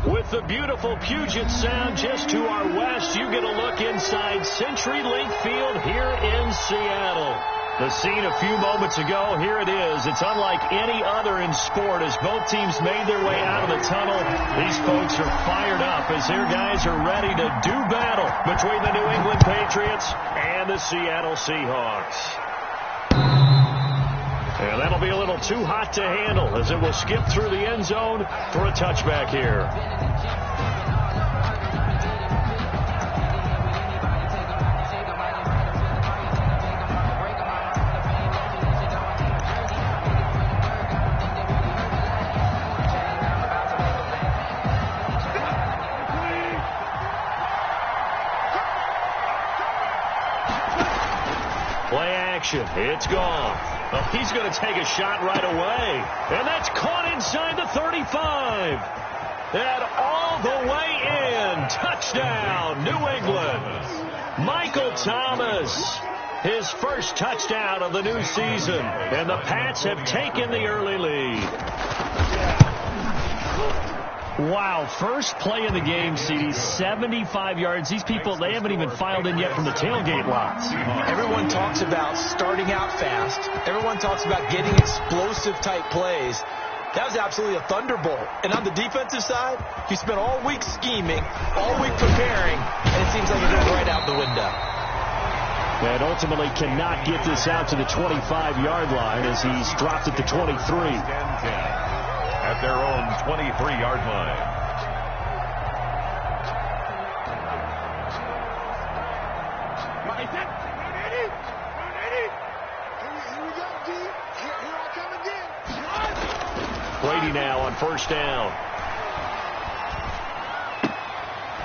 With the beautiful Puget Sound just to our west, you get a look inside CenturyLink Field here in Seattle. The scene a few moments ago, here it is. It's unlike any other in sport as both teams made their way out of the tunnel. These folks are fired up as their guys are ready to do battle between the New England Patriots and the Seattle Seahawks. And that'll be a little too hot to handle as it will skip through the end zone for a touchback here. Play action. It's gone. Well, he's going to take a shot right away. And that's caught inside the 35. And all the way in. Touchdown, New England. Michael Thomas. His first touchdown of the new season. And the Pats have taken the early lead. Wow, first play in the game, CD, 75 yards. These people, they haven't even filed in yet from the tailgate lots. Everyone talks about starting out fast. Everyone talks about getting explosive-type plays. That was absolutely a thunderbolt. And on the defensive side, he spent all week scheming, all week preparing, and it seems like it goes right out the window. And ultimately cannot get this out to the 25-yard line as he's dropped at the 23. At their own 23-yard line. Brady now on first down.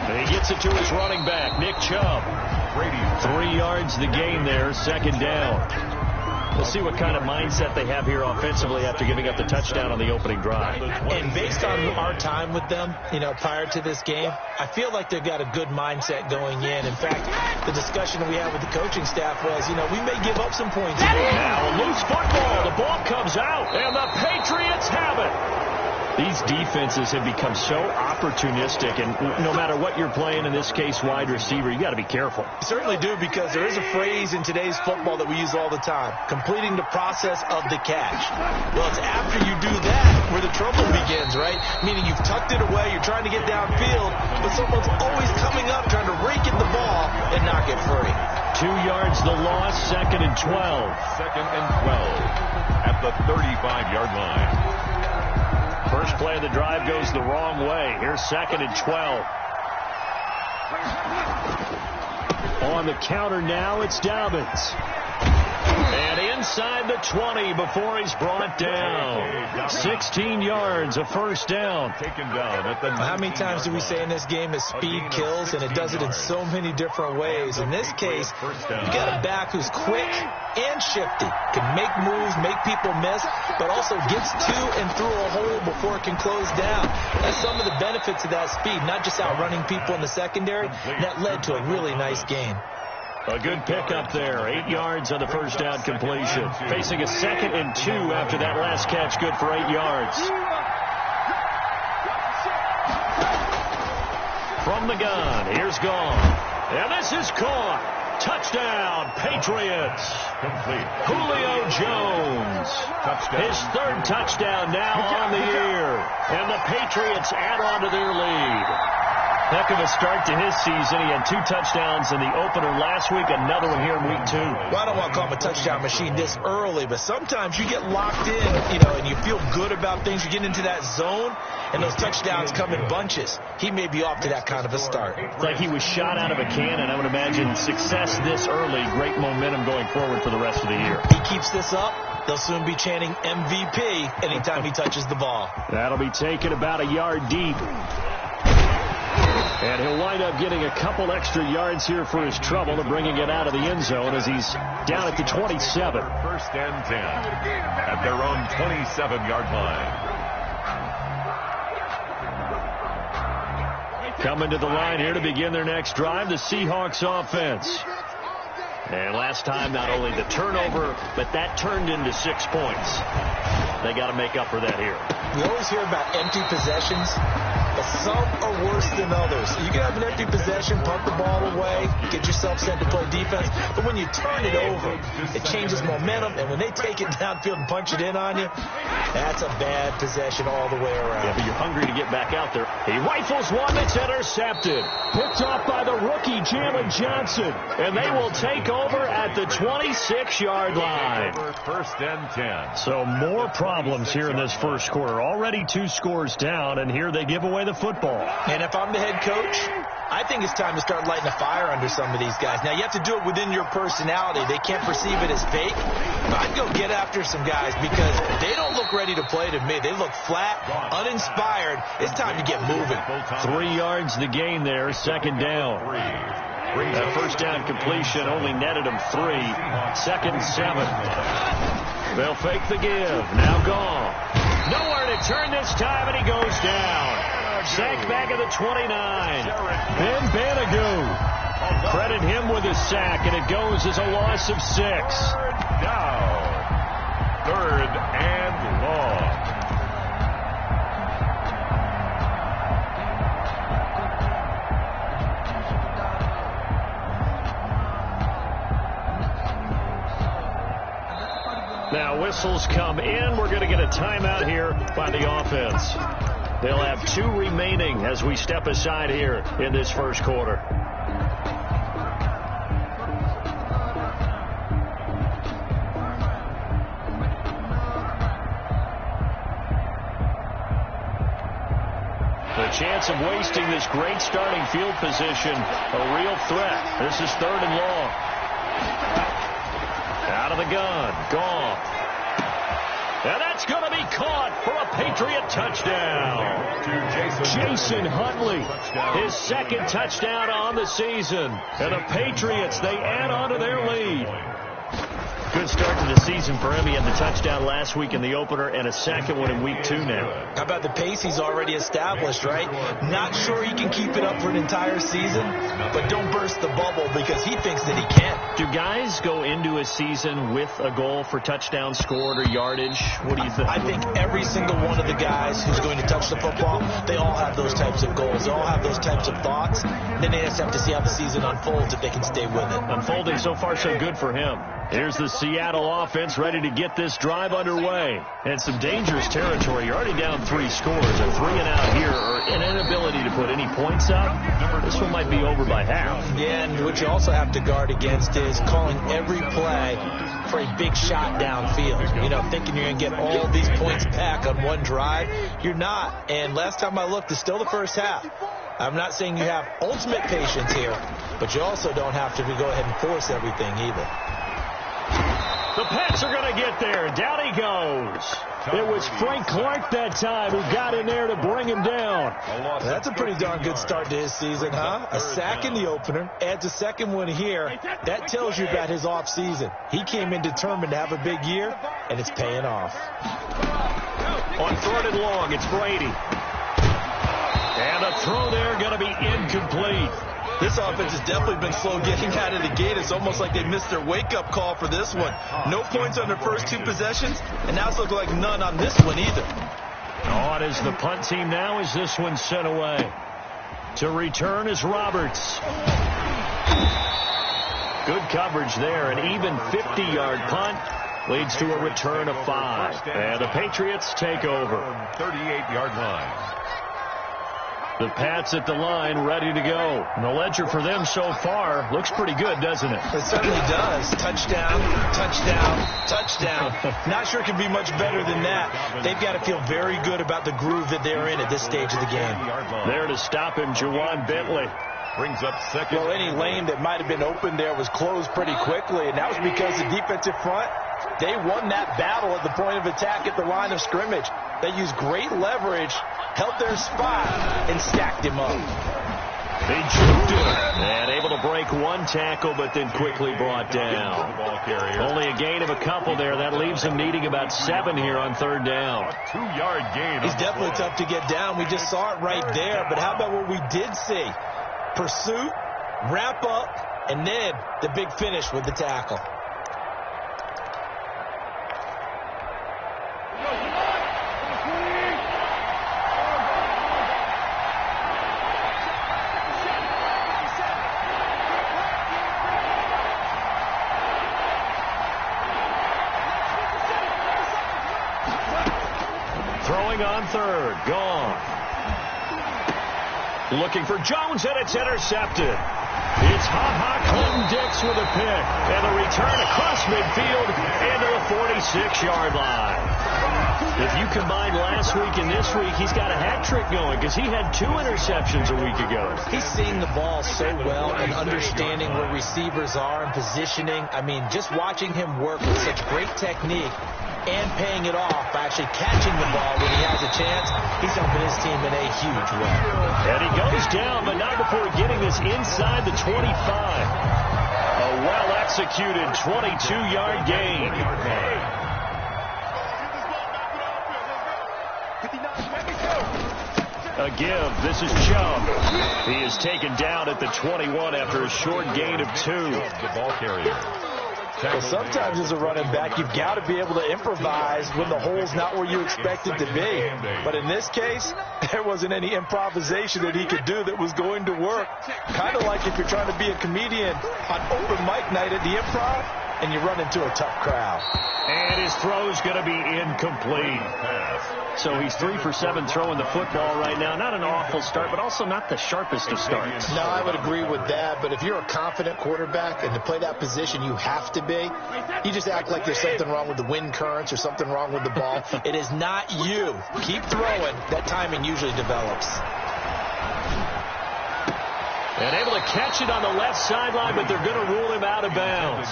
And he gets it to his running back, Nick Chubb. Brady, 3 yards the gain there, second down. We'll see what kind of mindset they have here offensively after giving up the touchdown on the opening drive. And based on our time with them, prior to this game, I feel like they've got a good mindset going in. In fact, the discussion that we had with the coaching staff was, we may give up some points. Now a loose football. The ball comes out, and the Patriots have it. These defenses have become so opportunistic, and no matter what you're playing, in this case, wide receiver, you got to be careful. You certainly do, because there is a phrase in today's football that we use all the time, completing the process of the catch. Well, it's after you do that where the trouble begins, right? Meaning you've tucked it away, you're trying to get downfield, but someone's always coming up trying to rake in the ball and knock it free. 2 yards the loss, second and 12. Second and 12 at the 35-yard line. First play of the drive goes the wrong way. Here's second and 12. On the counter now, it's Dobbins. And inside the 20 before he's brought down. 16 yards, a first down. Taken down at the How many times do we say in this game is speed kills, and it does it in so many different ways. In this case, you got a back who's quick and shifty, can make moves, make people miss, but also gets to and through a hole before it can close down. That's some of the benefits of that speed, not just outrunning people in the secondary. That led to a really nice game. A good pickup there. 8 yards on the first down completion. Facing a second and 2 after that last catch. Good for 8 yards. From the gun, here's gone. And this is caught. Touchdown, Patriots. complete. Julio Jones. Touchdown. His third touchdown now on the year. And the Patriots add on to their lead. Heck of a start to his season. He had 2 touchdowns in the opener last week, another one here in week 2. Well, I don't want to call him a touchdown machine this early, but sometimes you get locked in, and you feel good about things. You get into that zone, and those touchdowns come in bunches. He may be off to that kind of a start. It's like he was shot out of a cannon. I would imagine success this early, great momentum going forward for the rest of the year. He keeps this up, they'll soon be chanting MVP anytime he touches the ball. That'll be taken about a yard deep. And he'll wind up getting a couple extra yards here for his trouble and bringing it out of the end zone as he's down at the 27. First and 10 at their own 27-yard line. Coming to the line here to begin their next drive, the Seahawks offense. And last time, not only the turnover, but that turned into 6 points. They got to make up for that here. We always hear about empty possessions. but some are worse than others. You can have an empty possession, punt the ball away, get yourself set to play defense, but when you turn it over, it changes momentum, and when they take it downfield and punch it in on you, that's a bad possession all the way around. Yeah, but you're hungry to get back out there. He rifles one that's intercepted. Picked off by the rookie, Jalen Johnson. And they will take over at the 26-yard line. First and 10. So more problems here in this first quarter. Already 2 scores down, and here they give away the football. And if I'm the head coach, I think it's time to start lighting a fire under some of these guys. Now, you have to do it within your personality. They can't perceive it as fake. But I'd go get after some guys because they don't look ready to play to me. They look flat, uninspired. It's time to get moving. 3 yards the gain there, second down. That first down completion only netted him 3. Second 7. They'll fake the give. Now gone. Nowhere to turn this time, and he goes down. Sacked back at the 29. Ben Banagoo. Credit him with a sack, and it goes as a loss of 6. Down. Third and long. Now whistles come in. We're going to get a timeout here by the offense. They'll have 2 remaining as we step aside here in this first quarter. The chance of wasting this great starting field position, a real threat. This is 3rd and long. Out of the gun. Gone. And that's going to be caught for a Patriot touchdown. Jason Huntley, his 2nd touchdown on the season. And the Patriots, they add on to their lead. Good start to the season for him. He had the touchdown last week in the opener and a second one in week 2 now. How about the pace he's already established, right? Not sure he can keep it up for an entire season, but don't burst the bubble because he thinks that he can. Do guys go into a season with a goal for touchdowns scored or yardage? What do you think? I think every single one of the guys who's going to touch the football, they all have those types of goals. They all have those types of thoughts. Then they just have to see how the season unfolds if they can stay with it. Unfolding so far so good for him. Here's the Seattle offense ready to get this drive underway. And some dangerous territory. You're already down 3 scores. A 3-and-out here or an inability to put any points up. This one might be over by half. Yeah, and what you also have to guard against is calling every play for a big shot downfield. You know, thinking you're going to get all these points back on one drive. You're not. And last time I looked, it's still the first half. I'm not saying you have ultimate patience here, but you also don't have to go ahead and force everything either. The Pats are going to get there. Down he goes. It was Frank Clark that time who got in there to bring him down. That's a pretty darn good start to his season, huh? A sack in the opener, adds a second one here. That tells you about his offseason. He came in determined to have a big year, and it's paying off. On 3rd and long, it's Brady. And a throw there going to be incomplete. This offense has definitely been slow getting out of the gate. It's almost like they missed their wake-up call for this one. No points on their first 2 possessions, and now it's looking like none on this one either. On is the punt team now as this one's sent away. To return is Roberts. Good coverage there. An even 50-yard punt leads to a return of 5. And the Patriots take over. 38-yard line. The Pats at the line, ready to go. And the ledger for them so far looks pretty good, doesn't it? It certainly does. Touchdown, touchdown, touchdown. Not sure it can be much better than that. They've got to feel very good about the groove that they're in at this stage of the game. There to stop him, Juwan Bentley. Brings up second. Well, any lane that might have been open there was closed pretty quickly, and that was because the defensive front, they won that battle at the point of attack at the line of scrimmage. They used great leverage, held their spot, and stacked him up. He juked it and able to break 1 tackle, but then quickly brought down. Only a gain of a couple there. That leaves him needing about 7 here on 3rd down. A 2-yard gain. He's definitely tough to get down. We just saw it right there. But how about what we did see? Pursuit, wrap up, and then the big finish with the tackle. throwing on third. Gone. Looking for Jones, and it's intercepted. It's Ha-Ha Clinton-Dix with a pick. And a return across midfield into the 46-yard line. If you combine last week and this week, he's got a hat trick going because he had 2 interceptions a week ago. He's seeing the ball so well and understanding where receivers are and positioning. I mean, just watching him work with such great technique and paying it off by actually catching the ball when he has a chance, he's helping his team in a huge way. And he goes down, but not before getting this inside the 25. A well-executed 22-yard gain. A give. This is Chubb. He is taken down at the 21 after a short gain of 2. The ball carrier. Well, sometimes as a running back, you've got to be able to improvise when the hole's not where you expect it to be. But in this case, there wasn't any improvisation that he could do that was going to work. Kind of like if you're trying to be a comedian on open mic night at the Improv and you run into a tough crowd. And his throw's going to be incomplete. So he's 3 for 7 throwing the football right now. Not an awful start, but also not the sharpest of starts. No, I would agree with that. But if you're a confident quarterback and to play that position, you have to be. You just act like there's something wrong with the wind currents or something wrong with the ball. It is not you. Keep throwing. That timing usually develops. And able to catch it on the left sideline, but they're going to rule him out of bounds.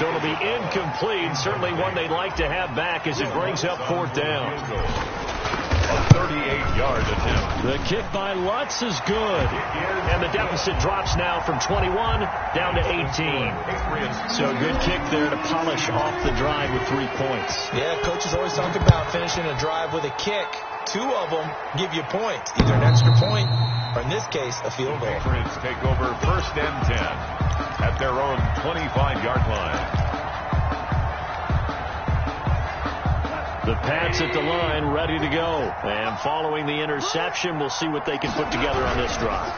So it'll be incomplete. Certainly one they'd like to have back as it brings up 4th down. A 38-yard attempt. The kick by Lutz is good. And the deficit drops now from 21 down to 18. So good kick there to polish off the drive with 3 points. Yeah, coaches always talk about finishing a drive with a kick. 2 of them give you points, either an extra point or, in this case, a field goal. Patriots take over 1st and 10 at their own 25-yard line. The Pats at the line, ready to go. And following the interception, we'll see what they can put together on this drive.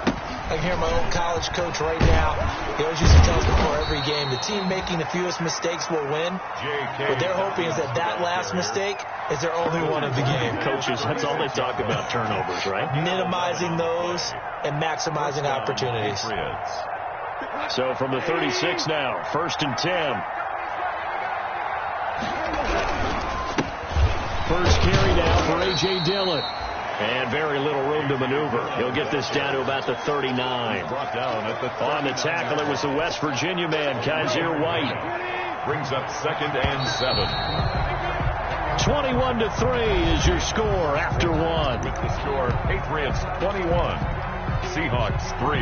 I can hear my old college coach right now. He always used to tell us before every game, the team making the fewest mistakes will win. What they're hoping is that that last mistake is their only one of the game. Coaches, that's all they talk about, turnovers, right? Minimizing those and maximizing opportunities. So from the 36 now, 1st and 10. First carry now for A.J. Dillon. And very little room to maneuver. He'll get this down to about the 39. Brought down at the 39. On the tackle, it was the West Virginia man, Kaiser White. Brings up 2nd and 7. 21-3 is your score after 1. With the score, Patriots 21, Seahawks 3.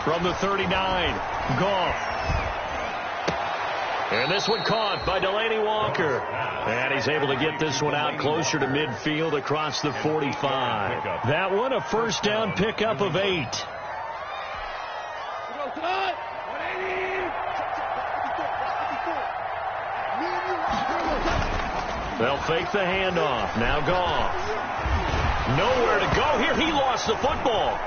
From the 39, Goff. And this one caught by Delaney Walker. And he's able to get this one out closer to midfield across the 45. That one, a 1st down pickup of 8. They'll fake the handoff. Now Goff. Nowhere to go here. He lost the football.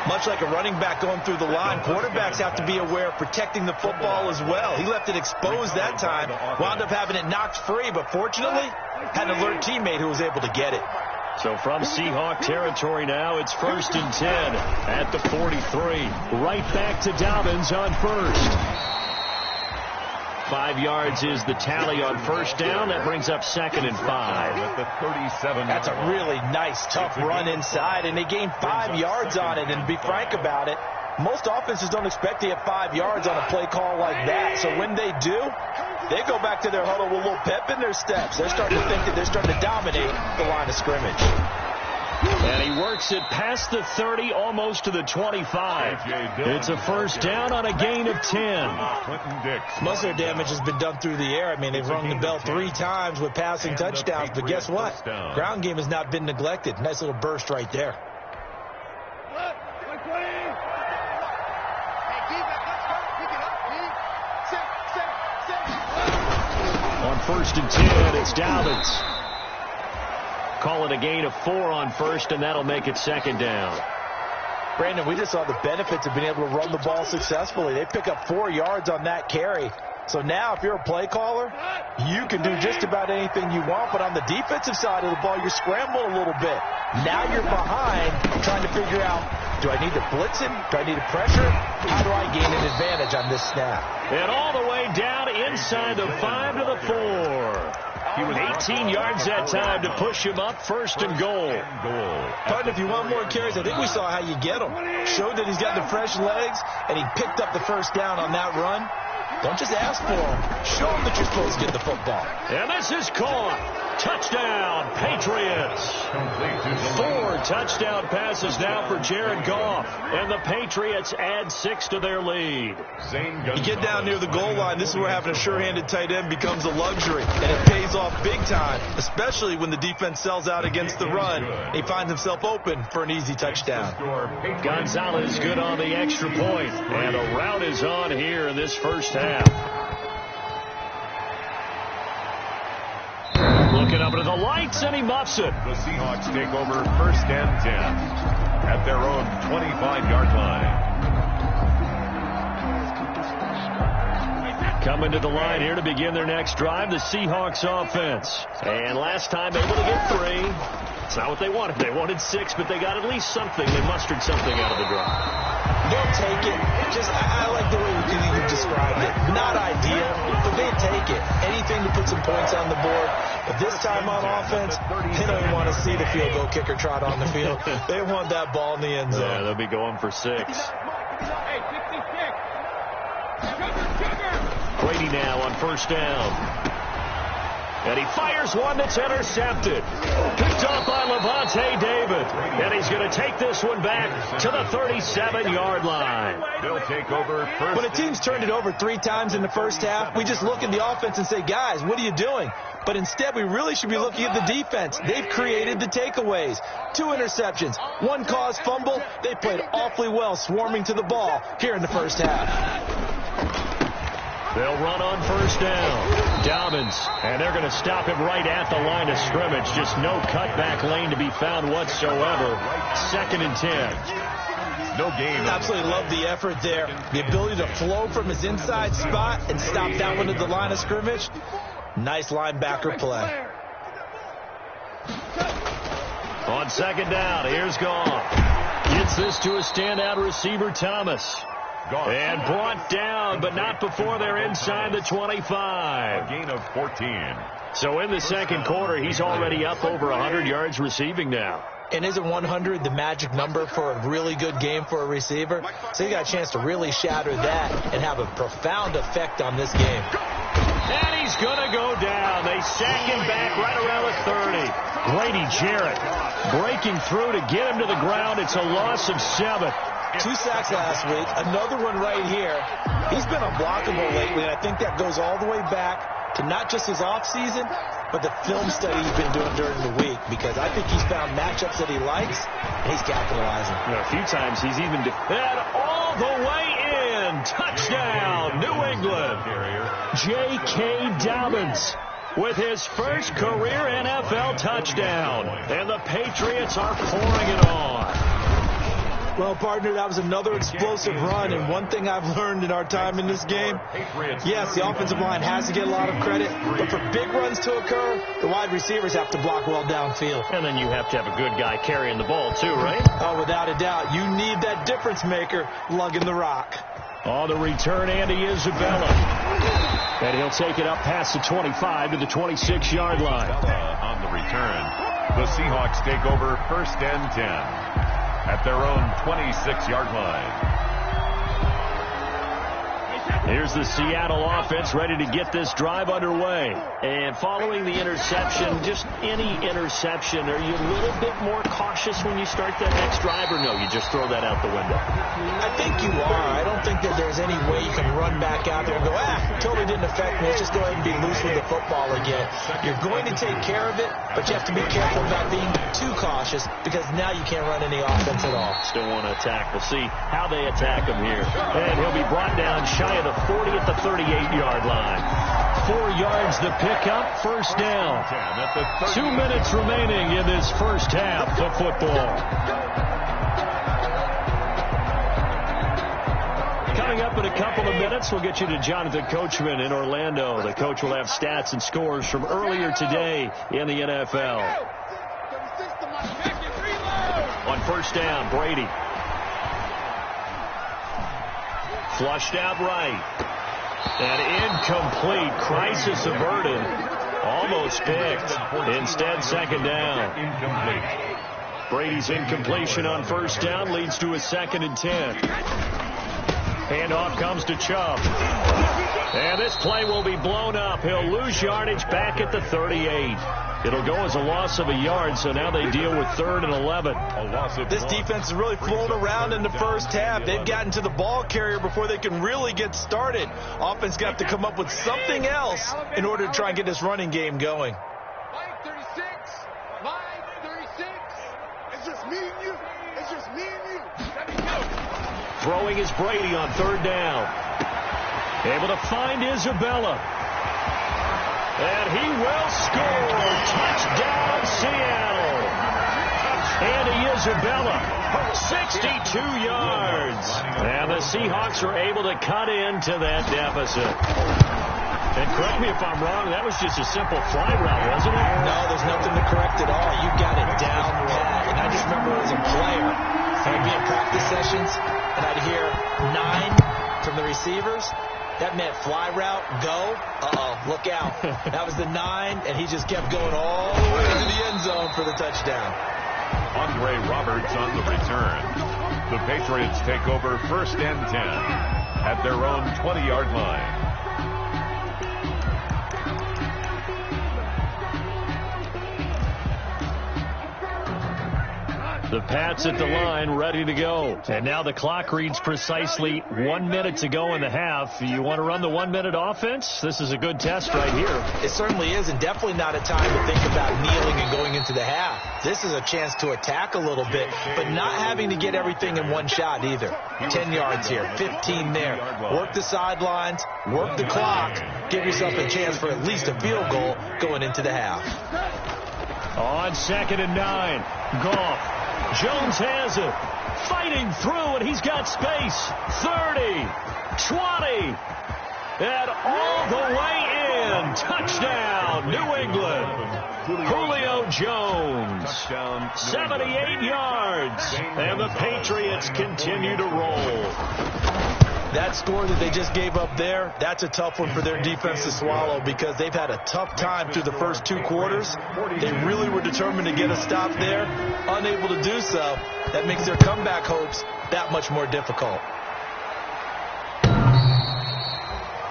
Much like a running back going through the line, quarterbacks have to be aware of protecting the football as well. He left it exposed that time, wound up having it knocked free, but fortunately, had an alert teammate who was able to get it. So from Seahawk territory now, it's 1st and 10 at the 43. Right back to Dobbins on 1st. 5 yards is the tally on 1st down. That brings up 2nd and 5. At the 37. That's a really nice, tough run inside, and they gained 5 yards on it. And to be frank about it, most offenses don't expect to get 5 yards on a play call like that. So when they do, they go back to their huddle with a little pep in their steps. They're starting to think that they're starting to dominate the line of scrimmage. And he works it past the 30, almost to the 25. It's a 1st down on a gain of 10. Most of their damage has been done through the air. I mean, they've rung the bell 3 times with passing touchdowns. But guess what? Ground game has not been neglected. Nice little burst right there. On 1st and 10, it's Dobbins. Call it a gain of 4 on 1st, and that'll make it 2nd down. Brandon, we just saw the benefits of being able to run the ball successfully. They pick up 4 yards on that carry. So now if you're a play caller, you can do just about anything you want. But on the defensive side of the ball, you're scrambling a little bit. Now you're behind trying to figure out, do I need to blitz him? Do I need to pressure him? How do I gain an advantage on this snap? And all the way down inside the 5 to the 4. 18 yards that time to push him up, 1st and goal. Partner, if you want more carries, I think we saw how you get him. Showed that he's got the fresh legs, and he picked up the 1st down on that run. Don't just ask for him. Show him that you're supposed to get the football. And this is caught. Touchdown, Patriots. 4 touchdown passes now for Jared Goff. And the Patriots add 6 to their lead. You get down near the goal line, this is where having a sure-handed tight end becomes a luxury. And it pays off big time, especially when the defense sells out against the run. He finds himself open for an easy touchdown. Gonzalez good on the extra point. And a rout is on here in this first half. Looking up into the lights, and he muffs it. The Seahawks take over 1st and 10 at their own 25-yard line. Coming to the line here to begin their next drive, the Seahawks offense. And last time able to get 3. It's not what they wanted. They wanted 6, but they got at least something. They mustered something out of the drive. They'll take it. I like the way you described it. Not ideal, but they take it. Anything to put some points on the board. But this time on offense, they don't even want to see the field goal kicker trot on the field. They want that ball in the end zone. Yeah, they'll be going for 6. Brady now on 1st down. And he fires one that's intercepted. Picked off by Levante David. And he's going to take this one back to the 37-yard line. They'll take over 1st. When a team's turned it over 3 times in the first half, we just look at the offense and say, guys, what are you doing? But instead, we really should be looking at the defense. They've created the takeaways. 2 interceptions, 1 caused fumble. They played awfully well swarming to the ball here in the first half. They'll run on 1st down. Dobbins, and they're going to stop him right at the line of scrimmage. Just no cutback lane to be found whatsoever. 2nd and 10. No gain. Absolutely love the effort there. The ability to flow from his inside spot and stop that one at the line of scrimmage. Nice linebacker play. On 2nd down, here's Goff. Gets this to a standout receiver, Thomas. And brought down, but not before they're inside the 25. A gain of 14. So in the 2nd quarter, he's already up over 100 yards receiving now. And isn't 100 the magic number for a really good game for a receiver? So you got a chance to really shatter that and have a profound effect on this game. And he's going to go down. They sack him back right around the 30. Grady Jarrett breaking through to get him to the ground. It's a loss of 7. 2 sacks last week, another one right here. He's been unblockable lately, and I think that goes all the way back to not just his offseason, but the film study he's been doing during the week, because I think he's found matchups that he likes, and he's capitalizing. A few times he's even... And all the way in! Touchdown, New England! J.K. Dobbins with his first career NFL touchdown. And the Patriots are pouring it on. Well, partner, that was another explosive run, and one thing I've learned in our time in this game, yes, the offensive line has to get a lot of credit, but for big runs to occur, the wide receivers have to block well downfield. And then you have to have a good guy carrying the ball, too, right? Oh, without a doubt. You need that difference maker lugging the rock. On the return, Andy Isabella. And he'll take it up past the 25 to the 26-yard line. On the return, the Seahawks take over 1st and 10. At their own 26-yard line. Here's the Seattle offense ready to get this drive underway. And following the interception, just any interception, are you a little bit more cautious when you start that next drive, or no, you just throw that out the window? I think you are. I don't think that there's any way you can run back out there and go, totally didn't affect me. Let's just go ahead and be loose with the football again. You're going to take care of it, but you have to be careful about being too cautious, because now you can't run any offense at all. Still want to attack. We'll see how they attack him here. And he'll be brought down shy of the 40 at the 38-yard line. 4 yards the pickup, 1st down. 2 minutes remaining in this first half of football. Coming up in a couple of minutes, we'll get you to Jonathan Coachman in Orlando. The coach will have stats and scores from earlier today in the NFL. On first down, Brady. Flushed out right. And incomplete. Crisis averted. Almost picked. Instead, second down. Incomplete. Brady's incompletion on first down leads to a 2nd and 10. Handoff comes to Chubb. And this play will be blown up. He'll lose yardage back at the 38. It'll go as a loss of a yard, so now they deal with 3rd and 11. This defense is really flown around in the first half. They've gotten to the ball carrier before they can really get started. Offense got to come up with something else in order to try and get this running game going. Line 36. It's just me and you. It's just me and you. Let me go. Throwing is Brady on 3rd down. Able to find Isabella. And he will score. Touchdown, Seattle. Andy Isabella, 62 yards. And the Seahawks are able to cut into that deficit. And correct me if I'm wrong, that was just a simple fly route, wasn't it? No, there's nothing to correct at all. You got it down pat. And I just remember as a player, I'd be in practice sessions, and I'd hear 9 from the receivers. That meant fly route, go, look out. That was the 9, and he just kept going all the way to the end zone for the touchdown. Andre Roberts on the return. The Patriots take over 1st and 10 at their own 20-yard line. The Pats at the line, ready to go. And now the clock reads precisely 1 minute to go in the half. You want to run the 1-minute offense? This is a good test right here. It certainly is, and definitely not a time to think about kneeling and going into the half. This is a chance to attack a little bit, but not having to get everything in one shot either. 10 yards here, 15 there. Work the sidelines, work the clock, give yourself a chance for at least a field goal going into the half. On 2nd and 9, Goff. Jones has it, fighting through, and he's got space. 30, 20, and all the way in. Touchdown, New England. Julio Jones, 78 yards, and the Patriots continue to roll. That score that they just gave up there, that's a tough one for their defense to swallow because they've had a tough time through the first 2 quarters. They really were determined to get a stop there, unable to do so. That makes their comeback hopes that much more difficult.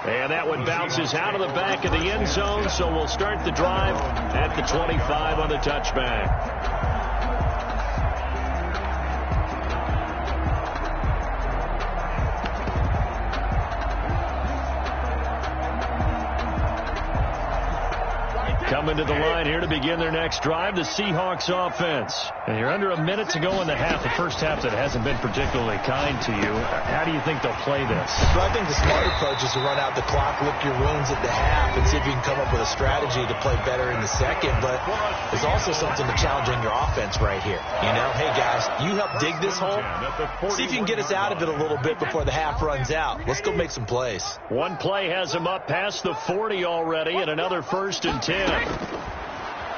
And that one bounces out of the back of the end zone, so we'll start the drive at the 25 on the touchback. Coming to the line here to begin their next drive, the Seahawks offense. And you're under a minute to go in the half. The first half that hasn't been particularly kind to you. How do you think they'll play this? Well, I think the smart approach is to run out the clock, lick your wounds at the half, and see if you can come up with a strategy to play better in the second. But there's also something to challenging your offense right here. You know, hey, guys, you help dig this hole. See if you can get us out of it a little bit before the half runs out. Let's go make some plays. One play has him up past the 40 already, and another 1st and 10.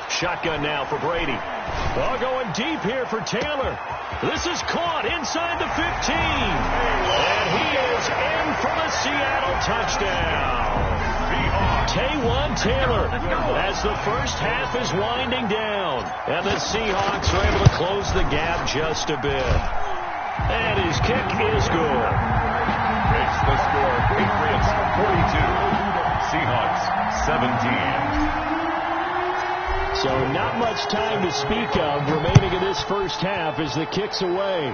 Shotgun now for Brady. Well, going deep here for Taylor. This is caught inside the 15. And he is in for the Seattle touchdown. Taywan Taylor as the first half is winding down. And the Seahawks are able to close the gap just a bit. And his kick is good. Makes the score Patriots 42, Seahawks 17. So not much time to speak of remaining in this first half as the kick's away.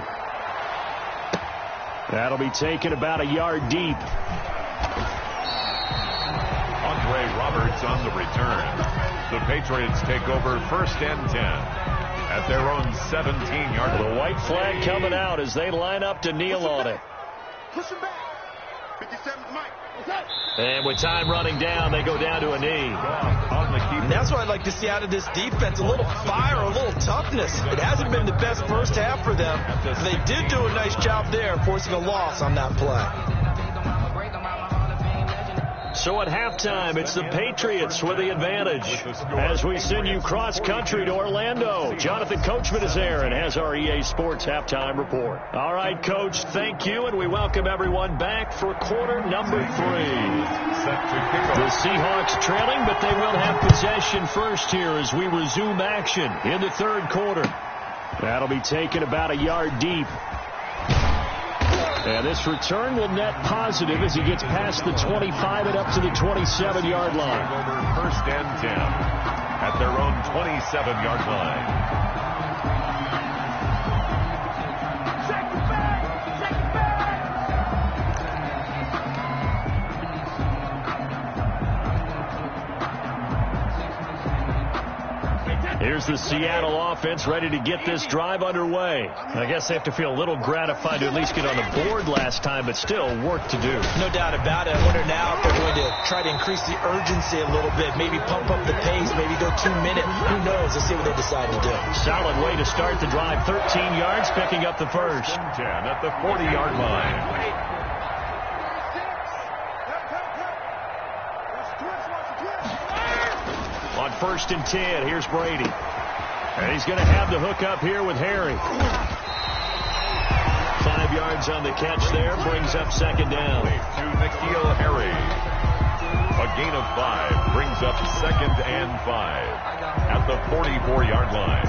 That'll be taken about a yard deep. Andre Roberts on the return. The Patriots take over 1st and 10 at their own 17-yard line. The white flag coming out as they line up to kneel on it. Push him back. 57's Mike. And with time running down, they go down to a knee. And that's what I'd like to see out of this defense, a little fire, a little toughness. It hasn't been the best first half for them. They did do a nice job there, forcing a loss on that play. So at halftime, it's the Patriots with the advantage. As we send you cross-country to Orlando, Jonathan Coachman is there and has our EA Sports halftime report. All right, Coach, thank you, and we welcome everyone back for quarter number 3. The Seahawks trailing, but they will have possession first here as we resume action in the third quarter. That'll be taken about a yard deep. And this return will net positive as he gets past the 25 and up to the 27-yard line. Over first and 10 at their own 27-yard line. Here's the Seattle offense ready to get this drive underway. I guess they have to feel a little gratified to at least get on the board last time, but still work to do. No doubt about it. I wonder now if they're going to try to increase the urgency a little bit, maybe pump up the pace, maybe go 2 minutes. Who knows? Let's see what they decide to do. Solid way to start the drive. 13 yards, picking up the first. 10 at the 40-yard line. On first and 10, here's Brady. And he's going to have the hook up here with Harry. 5 yards on the catch there, brings up second down. To N'Keal Harry. A gain of 5 brings up second and 5 at the 44-yard line.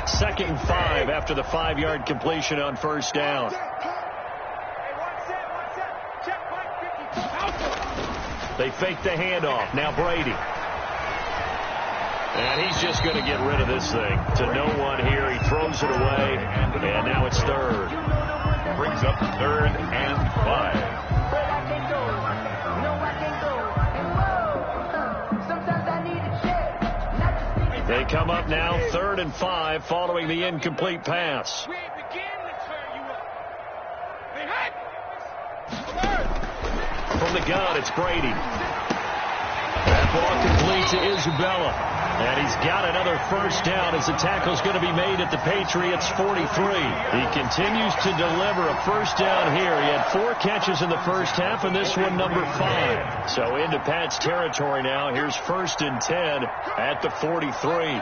Second and 5 after the 5-yard completion on first down. They fake the handoff. Now Brady. And he's just going to get rid of this thing. To no one here. He throws it away. And now it's third. Brings up third and 5. They come up now third and 5 following the incomplete pass. From the gun, it's Brady. That ball complete to Isabella. And he's got another first down as the tackle's going to be made at the Patriots' 43. He continues to deliver a first down here. He had 4 catches in the first half, and this one number 5. So into Pat's territory now. Here's first and 10 at the 43.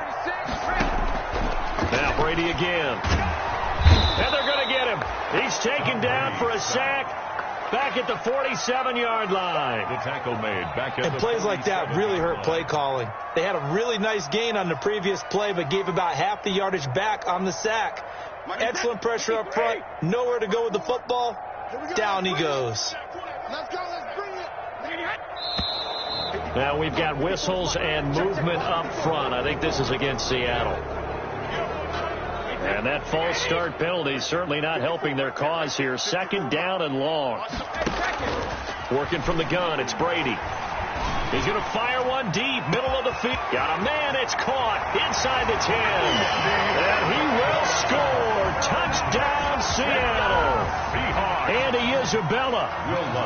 Now Brady again. And they're going to get him. He's taken down for a sack. Back at the 47-yard line. The tackle made back at and the plays like that really hurt play calling. They had a really nice gain on the previous play, but gave about half the yardage back on the sack. Excellent pressure up front. Nowhere to go with the football. Down he goes. Now we've got whistles and movement up front. I think this is against Seattle. And that false start penalty certainly not helping their cause here. Second down and long. Working from the gun, it's Brady. He's going to fire one deep, middle of the field. Got a man, it's caught inside the 10. And he will score. Touchdown, Seattle. Andy Isabella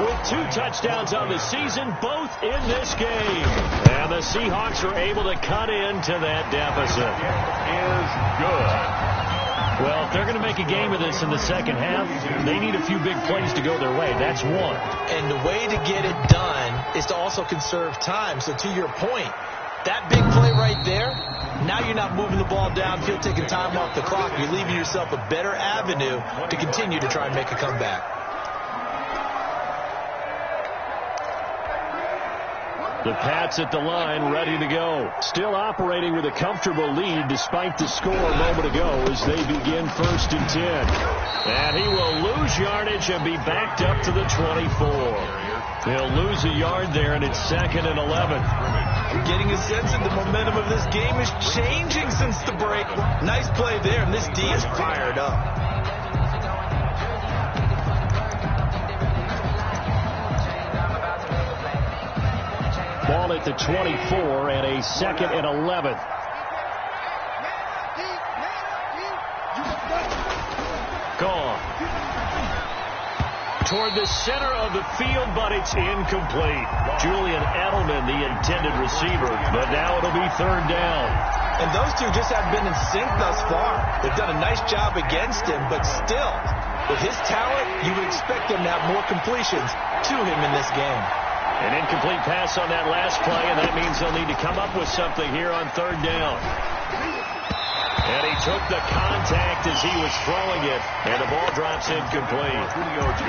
with 2 touchdowns on the season, both in this game. And the Seahawks are able to cut into that deficit. is good. Well, if they're going to make a game of this in the second half, they need a few big plays to go their way. That's one. And the way to get it done is to also conserve time. So to your point, that big play right there, now you're not moving the ball downfield, taking time off the clock. You're leaving yourself a better avenue to continue to try and make a comeback. The Pats at the line, ready to go. Still operating with a comfortable lead despite the score a moment ago as they begin first and 10. And he will lose yardage and be backed up to the 24. He'll lose a yard there, and it's second and 11. I'm getting a sense that the momentum of this game is changing since the break. Nice play there, and this D is fired up. Ball at the 24 and a second and 11. Gone. Toward the center of the field, but it's incomplete. Julian Edelman, the intended receiver, but now it'll be third down. And those two just have been in sync thus far. They've done a nice job against him, but still, With his talent, you would expect him to have more completions to him in this game. An incomplete pass on that last play, and that means they'll need to come up with something here on third down. And he took the contact as he was throwing it, and the ball drops incomplete.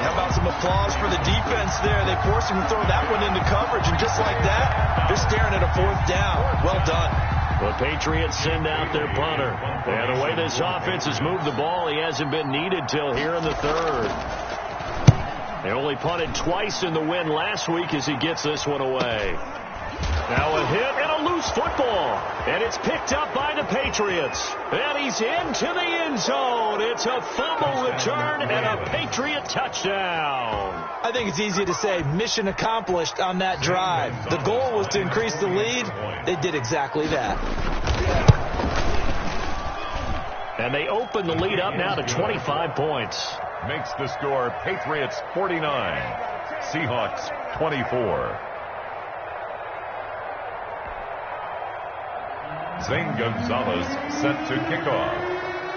How about some applause for the defense there? They forced him to throw that one into coverage, and just like that, they're staring at a fourth down. Well done. The Patriots send out their punter. And the way this offense has moved the ball, he hasn't been needed till here in the third. They only punted twice in the win last week as he gets this one away. Now a hit and a loose football. And it's picked up by the Patriots. And he's into the end zone. It's a fumble return and a Patriot touchdown. I think it's easy to say mission accomplished on that drive. The goal was to increase the lead. They did exactly that. And they open the lead up now to 25 points. Makes the score Patriots 49, Seahawks 24. Zane Gonzalez set to kickoff.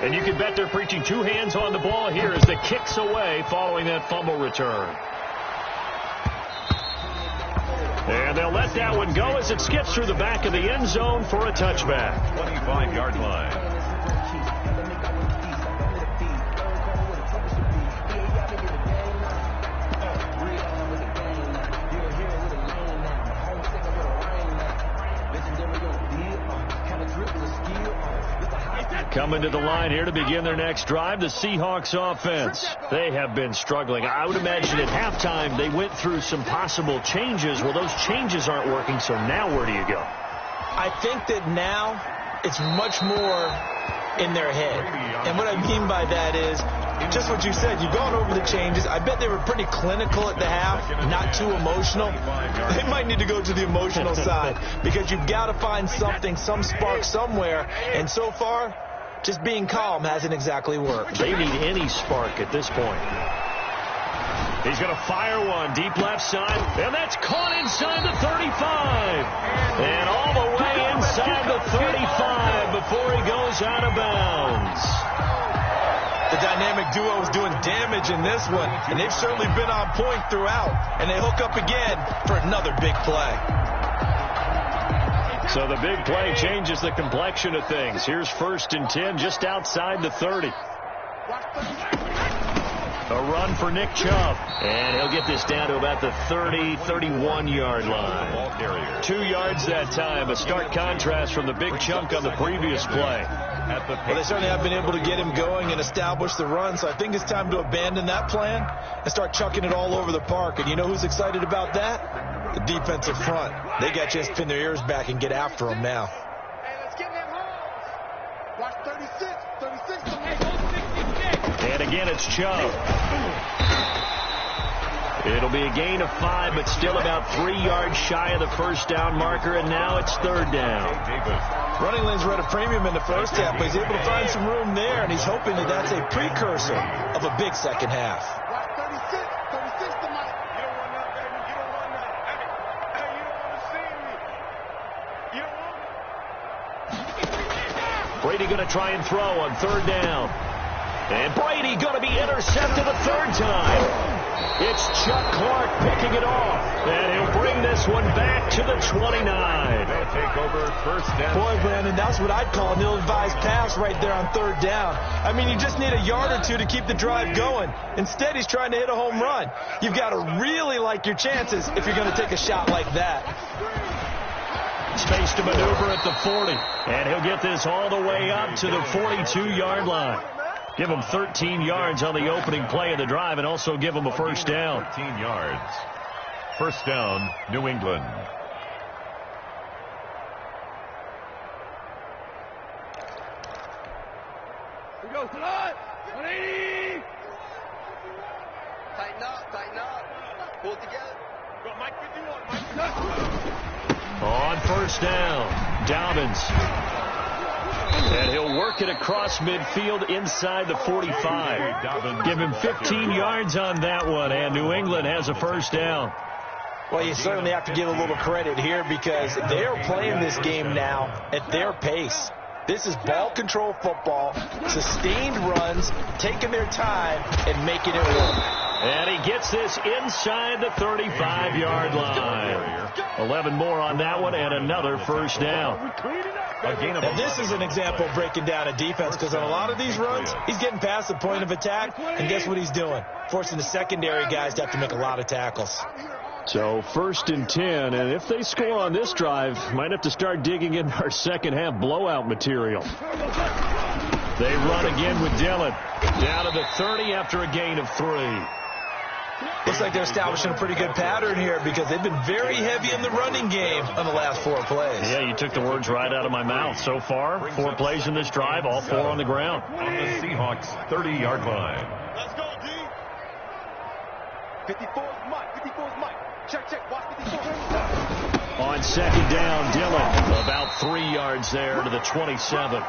And you can bet they're preaching two hands on the ball here as the kick's away following that fumble return. And they'll let that one go as it skips through the back of the end zone for a touchback. 25-yard line. Coming to the line here to begin their next drive, the Seahawks offense. They have been struggling. I would imagine at halftime they went through some possible changes. Well, those changes aren't working, so now where do you go? I think that now it's much more in their head. And what I mean by that is just what you said. You've gone over the changes. I bet they were pretty clinical at the half, not too emotional. They might need to go to the emotional side because you've got to find something, some spark somewhere. And so far, just being calm hasn't exactly worked. They need any spark at this point. He's going to fire one deep left side, and that's caught inside the 35. And all the way inside the 35 before he goes out of bounds. The dynamic duo is doing damage in this one, and they've certainly been on point throughout. And they hook up again for another big play. So the big play changes the complexion of things. Here's 1st and 10 just outside the 30. A run for Nick Chubb. And he'll get this down to about the 30, 31-yard line. 2 yards that time. A stark contrast from the big chunk on the previous play. Well, they certainly have been able to get him going and establish the run, so I think it's time to abandon that plan and start chucking it all over the park. And you know who's excited about that? The defensive front. They got a chance to pin their ears back and get after him now. Hey, let's get them home. Watch 36. 36 to make. And again, it's Chubb. It'll be a gain of 5, but still about 3 yards shy of the first down marker, and now it's 3rd down. Running lanes were at a premium in the first half, but he's able to find some room there, and he's hoping that that's a precursor of a big second half. Watch 36. 36 to Mike. You don't want that, baby. You don't want that. Hey, you don't want to see me. You don't want Brady going to try and throw on 3rd down. And Brady going to be intercepted a 3rd time. It's Chuck Clark picking it off. And he'll bring this one back to the 29. They'll take over 1st down. Boy, Brandon, that's what I'd call an ill-advised pass right there on 3rd down. I mean, you just need a yard or two to keep the drive going. Instead, he's trying to hit a home run. You've got to really like your chances if you're going to take a shot like that. Space to maneuver at the 40. And he'll get this all the way up to the 42-yard line. Give him 13 yards on the opening play of the drive and also give him a 1st down. 13 yards. 1st down, New England. Here goes the line. 180. Tighten up. Pull it together. Go, Mike 51. Mike. On 1st down, Dobbins. And he'll work it across midfield inside the 45. Give him 15 yards on that one, and New England has a 1st down. Well, you certainly have to give a little credit here because they're playing this game now at their pace. This is ball control football, sustained runs, taking their time, and making it work. And he gets this inside the 35-yard line. 11 more on that one, and another first down. And this is an example of breaking down a defense, because on a lot of these runs, he's getting past the point of attack, and guess what he's doing? Forcing the secondary guys to have to make a lot of tackles. So 1st and 10, and if they score on this drive, might have to start digging in our second half blowout material. They run again with Dillon. Down to the 30 after a gain of 3. Looks like they're establishing a pretty good pattern here, because they've been very heavy in the running game on the last 4 plays. Yeah, you took the words right out of my mouth. So far, 4 plays in this drive, all 4 on the ground. On the Seahawks 30-yard line. Let's go, D. 54 is Mike. 54 is Mike. Check. Watch 54. On second down, Dillon about 3 yards there to the 27.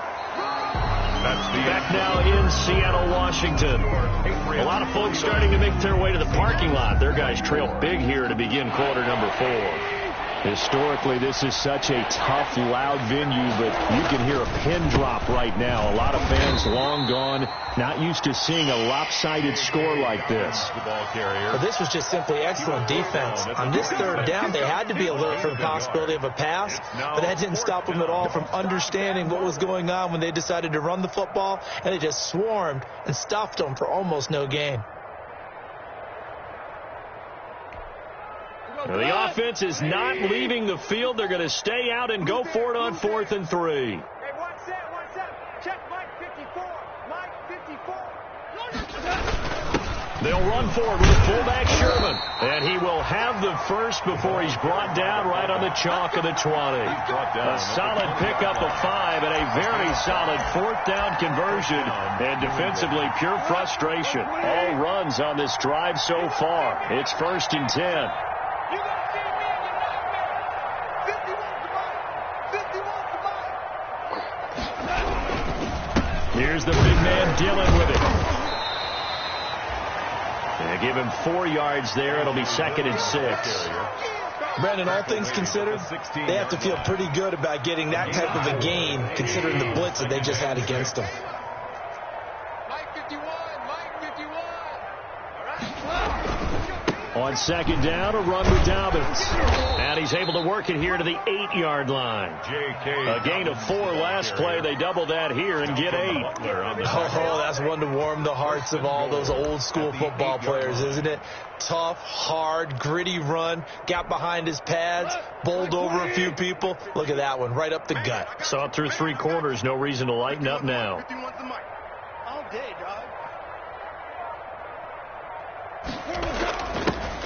Back now in Seattle, Washington. A lot of folks starting to make their way to the parking lot. Their guys trail big here to begin quarter number 4. Historically, this is such a tough, loud venue, but you can hear a pin drop right now. A lot of fans long gone, not used to seeing a lopsided score like this. Well, this was just simply excellent defense. On this 3rd down, they had to be alert for the possibility of a pass, but that didn't stop them at all from understanding what was going on when they decided to run the football, and they just swarmed and stuffed them for almost no gain. The offense is not leaving the field. They're going to stay out and go for it on 4th and 3. Hey, watch that. Check Mike 54. Mike 54. They'll run forward with fullback Sherman. And he will have the first before he's brought down right on the chalk of the 20. A solid pickup of 5 and a very solid 4th down conversion. And defensively, pure frustration. All runs on this drive so far. It's 1st and 10. You got to see me in your nightmare. 51 to Mike. 51 to Mike. Here's the big man, Dillon, with it. They give him 4 yards there. It'll be 2nd and 6. Brandon, all things considered, they have to feel pretty good about getting that type of a gain, considering the blitz that they just had against them. Mike 51. On second down, a run with Dobbins. And he's able to work it here to the 8-yard line. A gain of 4 last play. They double that here and get 8. Oh, that's one to warm the hearts of all those old school football players, isn't it? Tough, hard, gritty run. Got behind his pads, bowled over a few people. Look at that one, right up the gut. Saw it through 3 quarters. No reason to lighten up now. 51 to Mike. All day, dog.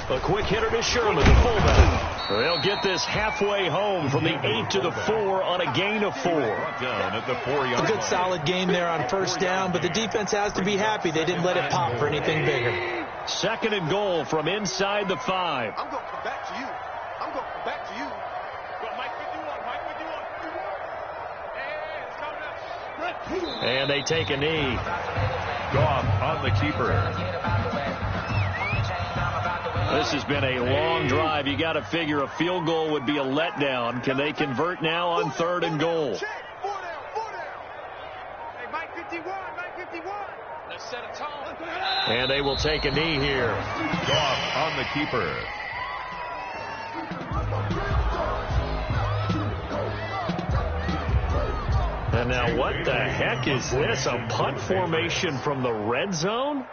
A quick hitter to Sherman, the fullback. They'll get this halfway home from the 8 to the 4 on a gain of 4. A good solid game there on 1st down, but the defense has to be happy they didn't let it pop for anything bigger. 2nd and goal from inside the 5. I'm going to come back to you. Go, Mike 51. Hey, it's coming up. And they take a knee. Goff on the keeper. This has been a long drive. You got to figure a field goal would be a letdown. Can they convert now on 3rd and goal? 4 down. Hey, Mike 51. Let's set a tone. And they will take a knee here. Goff on the keeper. And now what the heck is this? A punt formation from the red zone?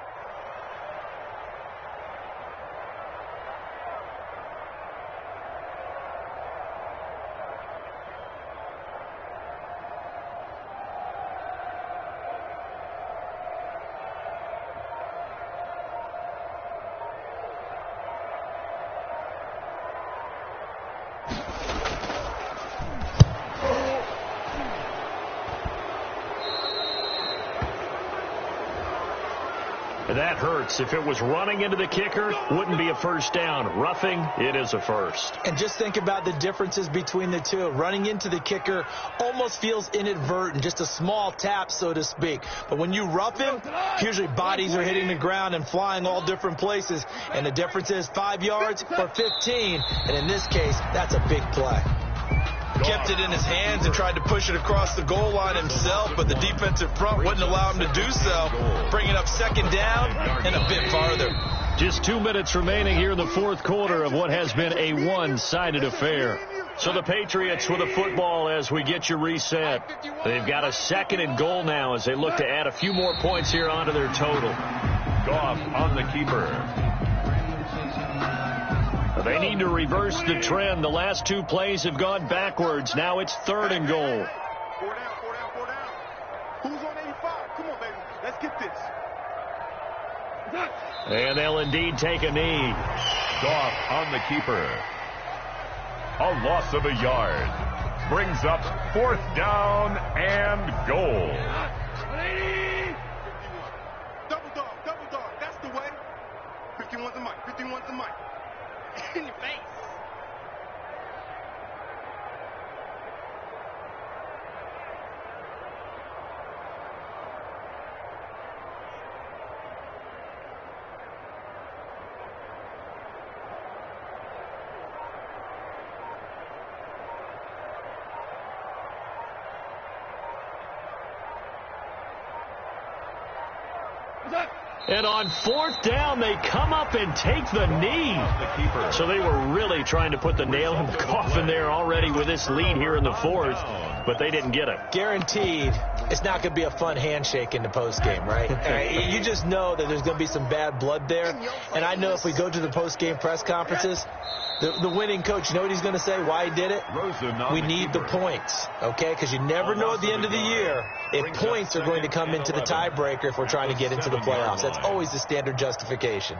That hurts. If it was running into the kicker, wouldn't be a 1st down. Roughing, it is a 1st. And just think about the differences between the two. Running into the kicker almost feels inadvertent, just a small tap, so to speak. But when you rough him, usually bodies are hitting the ground and flying all different places. And the difference is 5 yards or 15. And in this case, that's a big play. kept it in his hands and tried to push it across the goal line himself, but the defensive front wouldn't allow him to do so, bringing up second down and a bit farther. Just 2 minutes remaining here in the fourth quarter of what has been a one-sided affair. So the Patriots with the football as we get you reset. They've got a 2nd and goal now as they look to add a few more points here onto their total. Goff on the keeper. They need to reverse the trend. The last 2 plays have gone backwards. Now it's 3rd and goal. 4 down, 4 down, 4 down. Who's on 85? Come on, baby. Let's get this. And they'll indeed take a knee. Goff on the keeper. A loss of a yard. Brings up 4th down and goal. Double dog. That's the way. 51's the mic. 51's the mic. In your face. And on 4th down, they come up and take the knee. So they were really trying to put the nail in the coffin there already with this lead here in the 4th, but they didn't get it. Guaranteed, it's not going to be a fun handshake in the postgame, right? You just know that there's going to be some bad blood there. And I know if we go to the postgame press conferences, the winning coach, you know what he's going to say, why he did it? We need the points, okay? Because you never know at the end of the year if points are going to come into the tiebreaker if we're trying to get into the playoffs. That's always the standard justification.